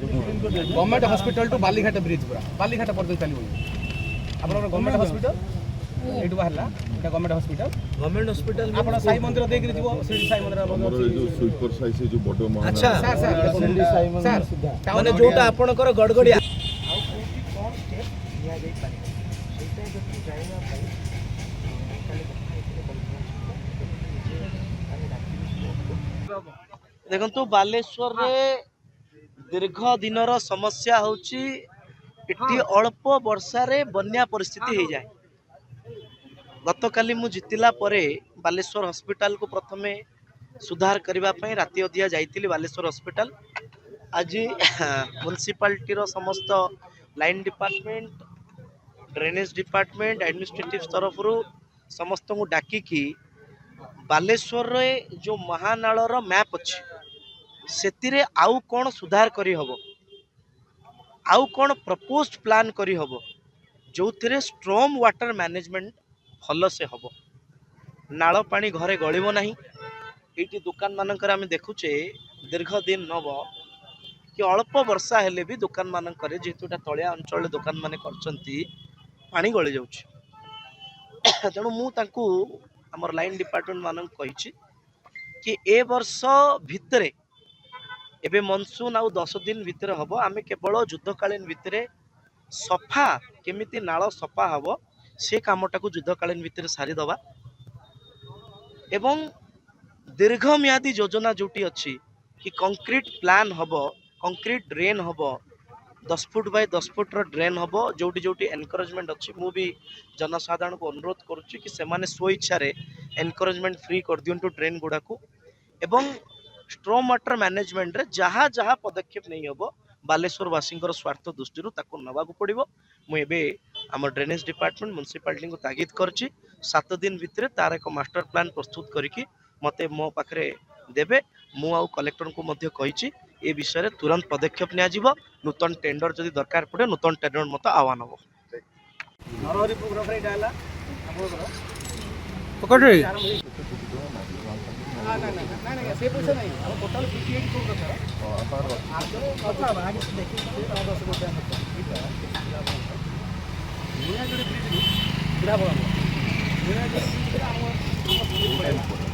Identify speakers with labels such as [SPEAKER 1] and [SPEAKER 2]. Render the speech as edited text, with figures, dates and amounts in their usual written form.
[SPEAKER 1] Government hospital to Balighat bridge पूरा बालीघाट पर्यटन चलो आप गवर्नमेंट हॉस्पिटल ये बाहर गवर्नमेंट हॉस्पिटल आप साई मंदिर देख शिरडी साई मंदिर
[SPEAKER 2] स्वीपर साई से जो बड़ो मान
[SPEAKER 3] अच्छा
[SPEAKER 1] शिरडी साई मंदिर
[SPEAKER 3] माने जोटा आपनकर गड़गड़िया देखंतु बालेश्वर रे दीर्घ दिनर समस्या होची इटी अल्प वर्षा रे बन्या परिस्थिति हो जाए। गतकाली मु जितिला परे बालेश्वर हॉस्पिटल को प्रथमे सुधार करबा पई राति अधिया जाइतिली बालेश्वर हॉस्पिटल। आज म्युनिसिपालिटी रो समस्त line department drainage department administrative तरफ रु समस्त को डाकी की बालेश्वर रे जो महानालर मैप अच्छी सेतिरे आउ कौन सुधार करी हबो आउ कौन प्रपोज्ड प्लान करी हबो जो थिरे स्ट्रॉम वाटर मैनेजमेंट भल से हबो नाଳ पानी घरे गलिबो नाही। एठी दुकान मानकर आमे देखुचे दीर्घ दिन नब कि अल्प वर्षा हेले भी दुकान मानकर जेतुटा तळिया अंचल दुकान माने करचंती पानी गळि जाउची। तेणु मु तांकू हमर लाइन डिपार्टमेंट मानक कहिछि कि ए वर्ष भितरे एबे मनसून आउ 10 दिन भितर हबो आमे केवल युद्धकालीन भितरे सफा केमिति नाଳ सफा हबो से कामटा को युद्धकालीन भितर सारी दबा एवं दीर्घम्यादी योजना जोटी अच्छी कि कंक्रीट प्लान हबो कंक्रीट ड्रेन हबो 10 फुट बाय 10 फुट रो ड्रेन हबो जोटी जोटी एनकरेजमेंट अच्छी मु भी जनसाधारण को अनुरोध करूची कि से माने स्व इच्छा रे एनकरेजमेंट फ्री कर दियंतु ड्रेन गुडा को एवं स्ट्रॉम वाटर मैनेजमेंट रे जहाँ जहाँ पदक्षेप नहीं हबो बालेश्वर वासी स्वार्थ दृष्टि ताको नवा को पड़िबो। मु एबे आम ड्रेनेज डिपार्टमेंट म्युनिसिपालिटी को तागिद करछि 7 दिन भितर तार एक मास्टर प्लान प्रस्तुत करिकि मते मो पाखरे देबे। मु आउ कलेक्टर को मध्य कहिछि ए विषय रे तुरंत पदक्षेप निया जिवो नूतन टेंडर जदि दरकार पड़े नूतन टेंडर मत आह्वान हबो।
[SPEAKER 1] नरहरि प्रोग्राम रे डाला आपनकर
[SPEAKER 3] पकड़े
[SPEAKER 1] ना ना ना ना ना से पैसा नहीं अब टोटल 58 करोड़ का आगे अच्छा आगे देखिए 10 कोटी निया जोड़ी ब्रिज गिरा बगा निया जोड़ी हम